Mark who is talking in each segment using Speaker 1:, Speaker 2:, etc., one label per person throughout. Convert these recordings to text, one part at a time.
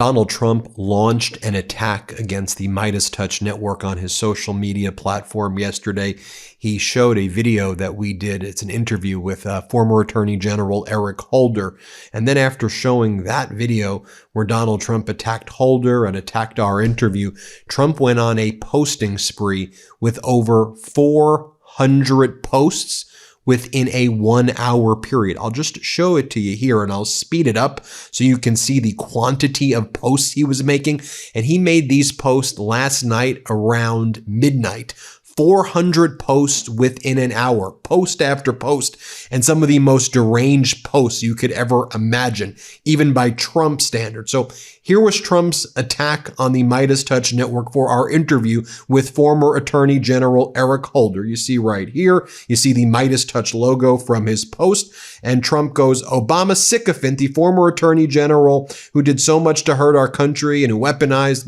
Speaker 1: Donald Trump launched an attack against the MeidasTouch network on his social media platform yesterday. He showed a video that we did. It's an interview with former Attorney General Eric Holder. And then after showing that video where Donald Trump attacked Holder and attacked our interview, Trump went on a posting spree with over 400 posts within a 1 hour period. I'll just show it to you here and I'll speed it up so you can see the quantity of posts he was making. And he made these posts last night around midnight. 400 posts within an hour, post after post, and some of the most deranged posts you could ever imagine, even by Trump standards. So here was Trump's attack on the MeidasTouch network for our interview with former Attorney General Eric Holder. You see right here, you see the MeidasTouch logo from his post, and Trump goes, "Obama sycophant, the former Attorney General who did so much to hurt our country and who weaponized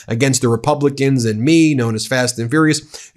Speaker 1: against the Republicans and me, known as Fast and Furious,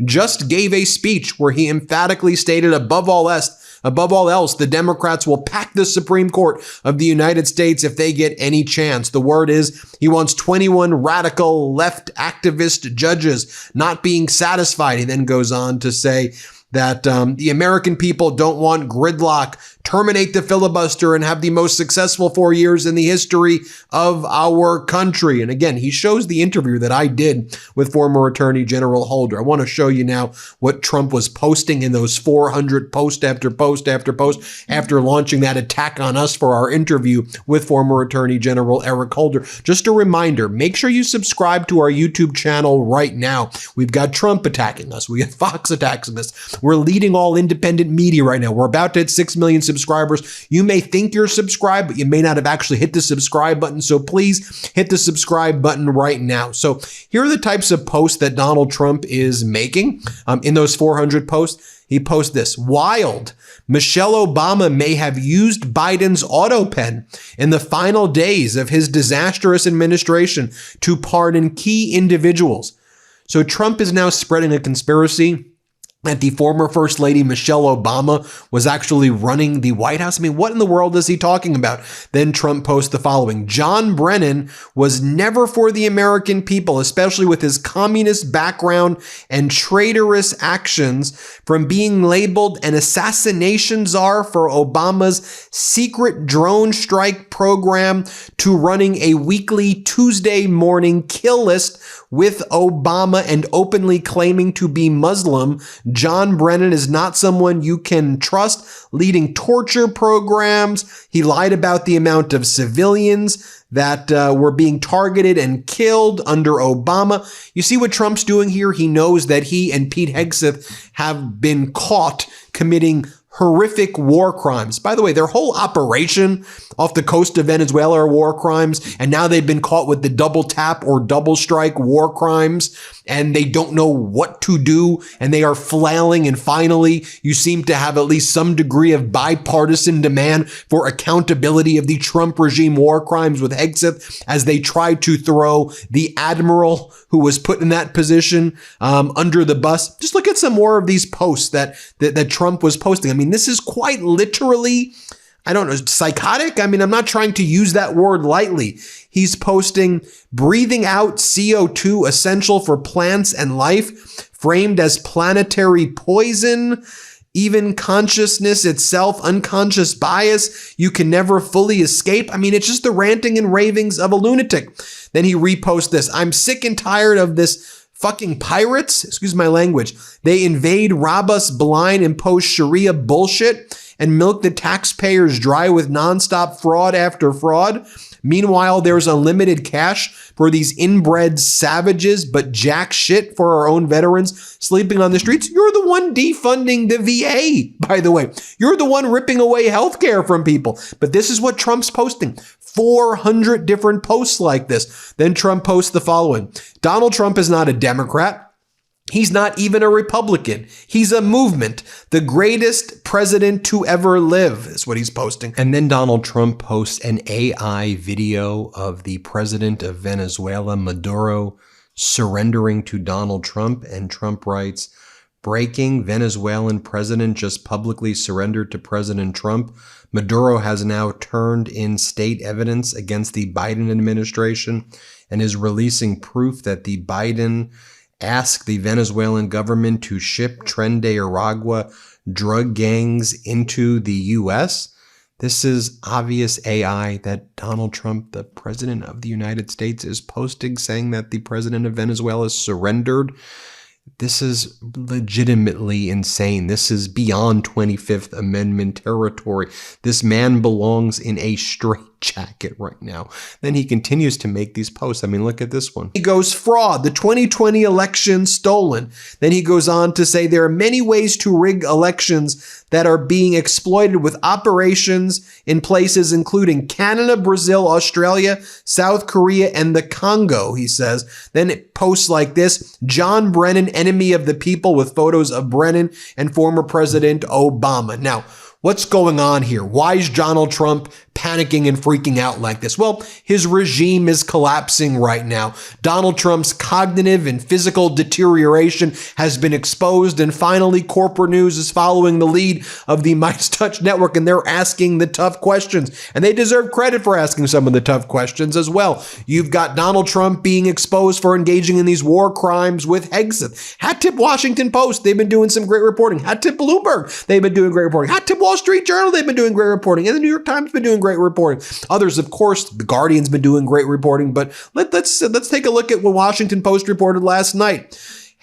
Speaker 1: just gave a speech where he emphatically stated above all else, the Democrats will pack the Supreme Court of the United States if they get any chance. The word is he wants 21 radical left activist judges. Not being satisfied, he then goes on to say that the American people don't want gridlock. Terminate the filibuster and have the most successful 4 years in the history of our country." And again, he shows the interview that I did with former Attorney General Holder. I want to show you now what Trump was posting in those 400 post after post after post after launching that attack on us for our interview with former Attorney General Eric Holder. Just a reminder, make sure you subscribe to our YouTube channel right now. We've got Trump attacking us. We got Fox attacking us. We're leading all independent media right now. We're about to hit 6 million subscribers. You may think you're subscribed, but you may not have actually hit the subscribe button. So please hit the subscribe button right now. So here are the types of posts that Donald Trump is making. In those 400 posts, he posts this: "Wild. Michelle Obama may have used Biden's auto pen in the final days of his disastrous administration to pardon key individuals." So Trump is now spreading a conspiracy that the former First Lady Michelle Obama was actually running the White House. I mean, what in the world is he talking about? Then Trump posts the following: "John Brennan was never for the American people, especially with his communist background and traitorous actions, from being labeled an assassination czar for Obama's secret drone strike program to running a weekly Tuesday morning kill list with Obama and openly claiming to be Muslim. John Brennan is not someone you can trust, leading torture programs. He lied about the amount of civilians that were being targeted and killed under Obama." You see what Trump's doing here? He knows that he and Pete Hegseth have been caught committing horrific war crimes. By the way, their whole operation off the coast of Venezuela are war crimes, and now they've been caught with the double tap or double strike war crimes, and they don't know what to do, and they are flailing, and finally, you seem to have at least some degree of bipartisan demand for accountability of the Trump regime war crimes with Hegseth as they try to throw the admiral who was put in that position under the bus. Just look at some more of these posts that Trump was posting. I mean, this is quite literally, I don't know, psychotic. I mean, I'm not trying to use that word lightly. He's posting breathing out CO2 essential for plants and life, framed as planetary poison. Even consciousness itself, unconscious bias, you can never fully escape. I mean, it's just the ranting and ravings of a lunatic. Then he reposts this: "I'm sick and tired of this fucking pirates, excuse my language. They invade, rob us blind, impose Sharia bullshit, and milk the taxpayers dry with nonstop fraud after fraud. Meanwhile, there's unlimited cash for these inbred savages, but jack shit for our own veterans sleeping on the streets. You're the one defunding the VA, by the way. You're the one ripping away healthcare from people." But this is what Trump's posting. 400 different posts like this. Then Trump posts the following: "Donald Trump is not a Democrat. He's not even a Republican. He's a movement. The greatest president to ever live," is what he's posting. And then Donald Trump posts an AI video of the president of Venezuela, Maduro, surrendering to Donald Trump. And Trump writes, Breaking: Venezuelan president just publicly surrendered to President Trump. Maduro has now turned in state evidence against the Biden administration and is releasing proof that the Biden asked the Venezuelan government to ship Tren de Aragua drug gangs into the U.S. This is obvious AI that Donald Trump, the president of the United States, is posting saying that the president of Venezuela surrendered. This is legitimately insane. This is beyond 25th Amendment territory. This man belongs in a straitjacket right now. Then he continues to make these posts. I mean, look at this one. He goes, fraud, the 2020 election stolen. Then he goes on to say there are many ways to rig elections that are being exploited with operations in places including Canada, Brazil, Australia, South Korea, and the Congo, he says. Then it posts like this: John Brennan, enemy of the people, with photos of Brennan and former President Obama. Now, what's going on here? Why is Donald Trump panicking and freaking out like this? Well, his regime is collapsing right now. Donald Trump's cognitive and physical deterioration has been exposed, and finally corporate news is following the lead of the MeidasTouch network, and they're asking the tough questions, and they deserve credit for asking some of the tough questions as well. You've got Donald Trump being exposed for engaging in these war crimes with Hegseth. Hat tip Washington Post, they've been doing some great reporting. Hat tip Bloomberg, they've been doing great reporting. Hat tip Wall Street Journal, they've been doing great reporting. And the New York Times has been doing great reporting. Others, of course, the Guardian's been doing great reporting, but let's take a look at what Washington Post reported last night.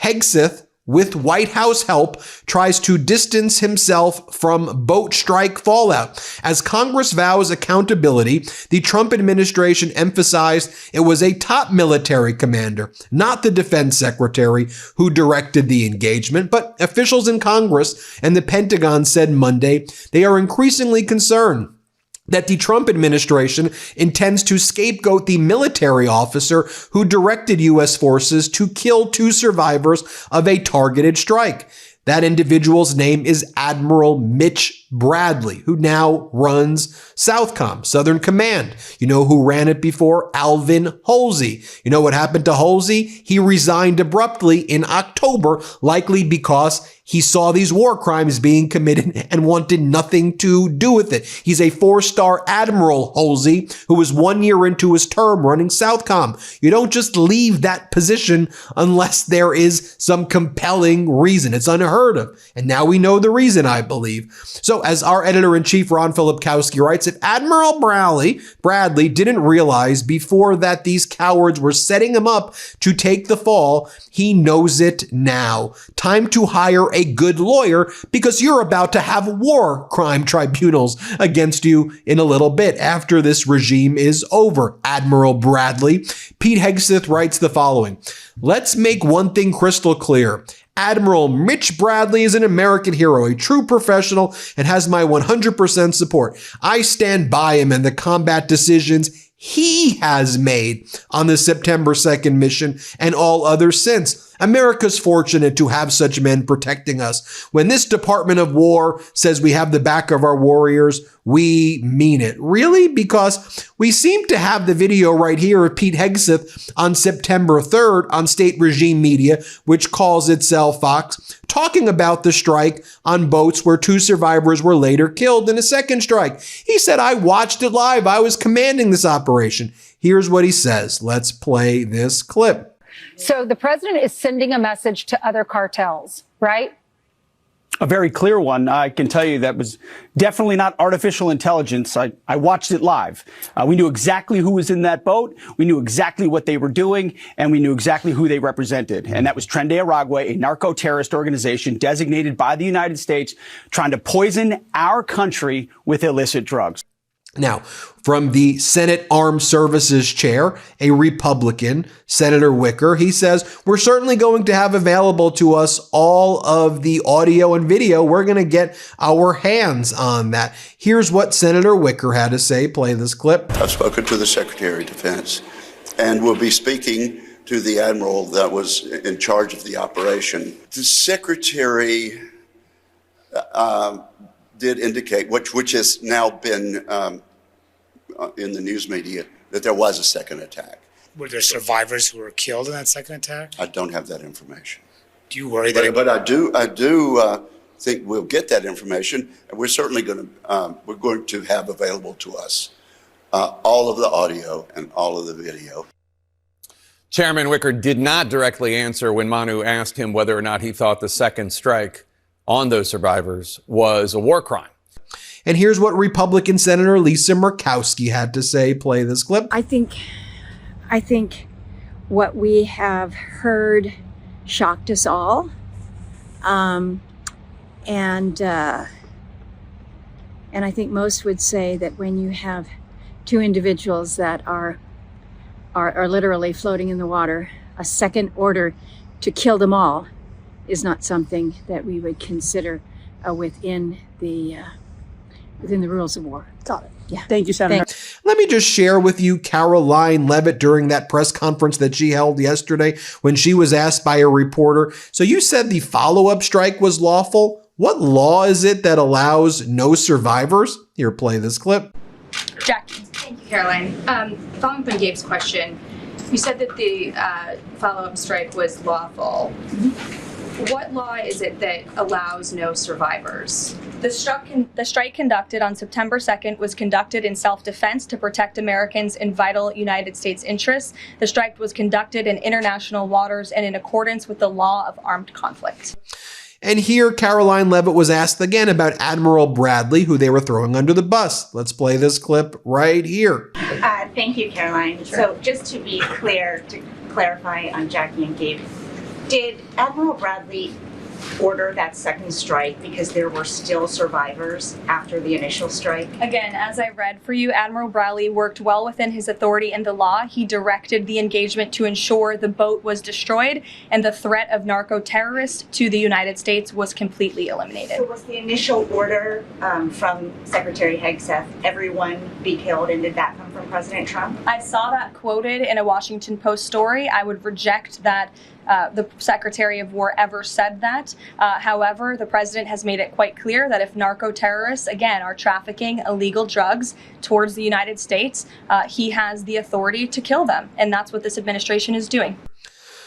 Speaker 1: Hegseth, with White House help, tries to distance himself from boat strike fallout. As Congress vows accountability, the Trump administration emphasized it was a top military commander, not the defense secretary, who directed the engagement. But officials in Congress and the Pentagon said Monday they are increasingly concerned that the Trump administration intends to scapegoat the military officer who directed U.S. forces to kill 2 survivors of a targeted strike. That individual's name is Admiral Mitch Bradley, who now runs Southcom, Southern Command. You know who ran it before? Alvin Halsey. You know what happened to Halsey? He resigned abruptly in October, likely because he saw these war crimes being committed and wanted nothing to do with it. He's a 4-star Admiral Halsey who was 1 year into his term running Southcom. You don't just leave that position unless there is some compelling reason. It's unheard of. And now we know the reason, I believe. So as our editor-in-chief, Ron Filipkowski, writes, if Admiral Bradley didn't realize before that these cowards were setting him up to take the fall, he knows it now. Time to hire a good lawyer, because you're about to have war crime tribunals against you in a little bit after this regime is over, Admiral Bradley. Pete Hegseth writes the following: let's make one thing crystal clear. Admiral Mitch Bradley is an American hero, a true professional, and has my 100% support. I stand by him and the combat decisions he has made on the September 2nd mission and all others since. America's fortunate to have such men protecting us. When this Department of War says we have the back of our warriors, we mean it. Really? Because we seem to have the video right here of Pete Hegseth on September 3rd on state regime media, which calls itself Fox, talking about the strike on boats where 2 survivors were later killed in a second strike. He said, I watched it live. I was commanding this operation. Here's what he says. Let's play this clip.
Speaker 2: So the president is sending a message to other cartels, right?
Speaker 3: A very clear one. I can tell you that was definitely not artificial intelligence. I watched it live. We knew exactly who was in that boat. We knew exactly what they were doing, and we knew exactly who they represented. And that was Tren de Aragua, a narco-terrorist organization designated by the United States, trying to poison our country with illicit drugs.
Speaker 1: Now, from the Senate Armed Services Chair, a Republican, Senator Wicker, he says, we're certainly going to have available to us all of the audio and video. We're going to get our hands on that. Here's what Senator Wicker had to say. Play this clip.
Speaker 4: I've spoken to the Secretary of Defense and will be speaking to the Admiral that was in charge of the operation. The Secretary did indicate, which has now been in the news media, that there was a second attack.
Speaker 5: Were there survivors who were killed in that second attack?
Speaker 4: I don't have that information.
Speaker 5: Do you worry that?
Speaker 4: But I do think we'll get that information, and we're certainly going to have available to us all of the audio and all of the video.
Speaker 6: Chairman Wicker did not directly answer when Manu asked him whether or not he thought the second strike on those survivors was a war crime.
Speaker 1: And here's what Republican Senator Lisa Murkowski had to say. Play this clip.
Speaker 7: I think what we have heard shocked us all. And I think most would say that when you have two individuals that are literally floating in the water, a second order to kill them all is not something that we would consider within the rules of war.
Speaker 3: Got it.
Speaker 7: Yeah.
Speaker 3: Thank you, Senator.
Speaker 1: Let me just share with you Caroline Leavitt during that press conference that she held yesterday when she was asked by a reporter. So you said the follow-up strike was lawful. What law is it that allows no survivors? Here, play this clip.
Speaker 8: Jackie. Thank you, Caroline. Following up on Gabe's question, you said that the follow-up strike was lawful. What law is it that allows no survivors?
Speaker 9: The strike conducted on September 2nd was conducted in self-defense to protect Americans in vital United States interests. The strike was conducted in international waters and in accordance with the law of armed conflict.
Speaker 1: And here, Caroline Leavitt was asked again about Admiral Bradley, who they were throwing under the bus. Let's play this clip right here.
Speaker 10: Thank you, Caroline. Sure. So just to be clear, to clarify on Jackie and Gabe, did Admiral Bradley order that second strike because there were still survivors after the initial strike?
Speaker 9: Again, as I read for you, Admiral Bradley worked well within his authority and the law. He directed the engagement to ensure the boat was destroyed and the threat of narco-terrorists to the United States was completely eliminated.
Speaker 10: So was the initial order from Secretary Hegseth, everyone be killed, and did that come from President Trump?
Speaker 9: I saw that quoted in a Washington Post story. I would reject that the Secretary of War ever said that. However, the president has made it quite clear that if narco-terrorists, again, are trafficking illegal drugs towards the United States, he has the authority to kill them. And that's what this administration is doing.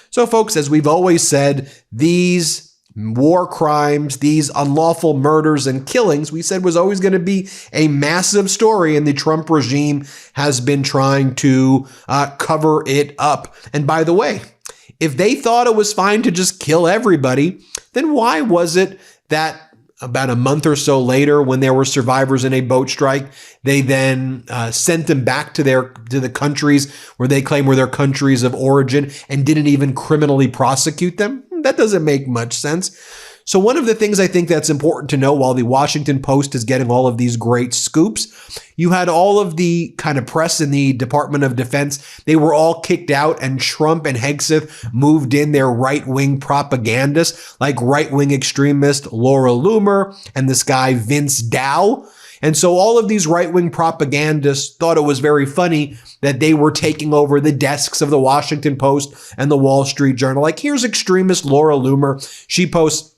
Speaker 1: So, folks, as we've always said, these war crimes, these unlawful murders and killings, we said was always going to be a massive story, and the Trump regime has been trying to cover it up. And by the way, if they thought it was fine to just kill everybody, then why was it that about a month or so later, when there were survivors in a boat strike, they then sent them back to the countries where they claim were their countries of origin and didn't even criminally prosecute them? That doesn't make much sense. So one of the things I think that's important to know while the Washington Post is getting all of these great scoops, you had all of the kind of press in the Department of Defense. They were all kicked out, and Trump and Hegseth moved in their right-wing propagandists like right-wing extremist Laura Loomer and this guy Vince Dow. And so all of these right-wing propagandists thought it was very funny that they were taking over the desks of the Washington Post and the Wall Street Journal. Like, here's extremist Laura Loomer. She posts,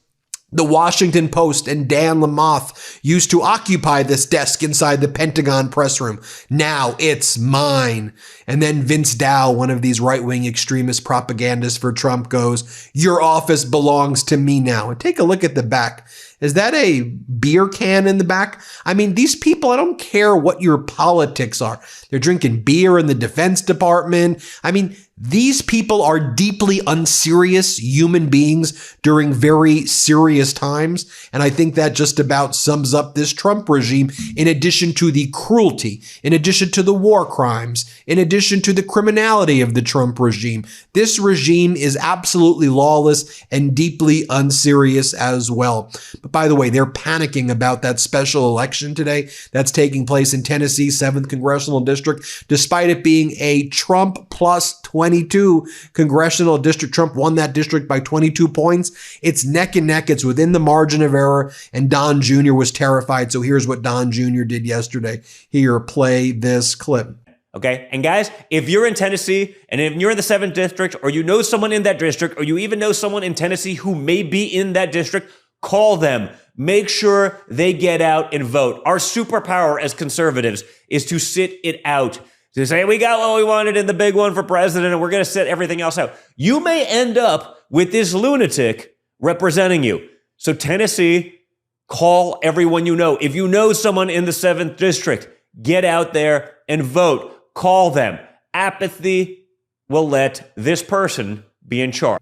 Speaker 1: "The Washington Post and Dan Lamothe used to occupy this desk inside the Pentagon press room. Now it's mine." And then Vince Dow, one of these right-wing extremist propagandists for Trump, goes, "Your office belongs to me now." And take a look at the back. Is that a beer can in the back? I mean, these people, I don't care what your politics are. They're drinking beer in the Defense Department. I mean, these people are deeply unserious human beings during very serious times. And I think that just about sums up this Trump regime, in addition to the cruelty, in addition to the war crimes, in addition to the criminality of the Trump regime. This regime is absolutely lawless and deeply unserious as well. But by the way, they're panicking about that special election today that's taking place in Tennessee, 7th Congressional District, despite it being a Trump plus 22 congressional district. Trump won that district by 22 points. It's neck and neck. It's within the margin of error. And Don Jr. was terrified. So here's what Don Jr. did yesterday. Here, play this clip.
Speaker 11: Okay. And guys, if you're in Tennessee and if you're in the 7th district, or you know someone in that district, or you even know someone in Tennessee who may be in that district, call them. Make sure they get out and vote. Our superpower as conservatives is to sit it out. To say, we got what we wanted in the big one for president and we're going to sit everything else out. You may end up with this lunatic representing you. So Tennessee, call everyone you know. If you know someone in the 7th district, get out there and vote. Call them. Apathy will let this person be in charge.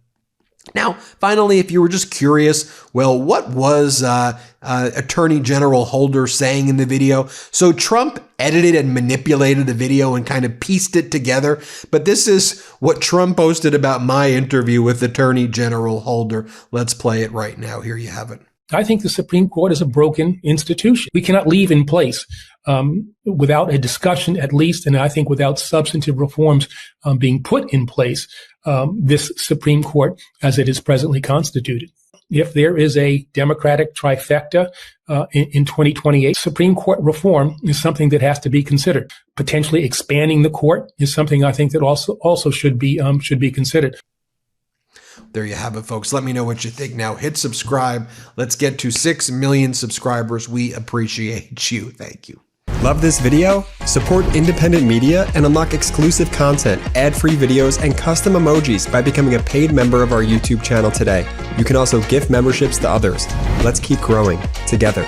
Speaker 1: Now, finally, if you were just curious, well, what was Attorney General Holder saying in the video? So Trump edited and manipulated the video and kind of pieced it together. But this is what Trump posted about my interview with Attorney General Holder. Let's play it right now. Here you have it.
Speaker 5: I think the Supreme Court is a broken institution. We cannot leave in place without a discussion, at least, and I think without substantive reforms being put in place, this Supreme Court as it is presently constituted. If there is a Democratic trifecta in 2028, Supreme Court reform is something that has to be considered. Potentially expanding the court is something I think that also should be considered.
Speaker 1: There you have it, folks. Let me know what you think now. Hit subscribe. Let's get to 6 million subscribers. We appreciate you. Thank you.
Speaker 12: Love this video? Support independent media and unlock exclusive content, ad-free videos, and custom emojis by becoming a paid member of our YouTube channel today. You can also gift memberships to others. Let's keep growing together.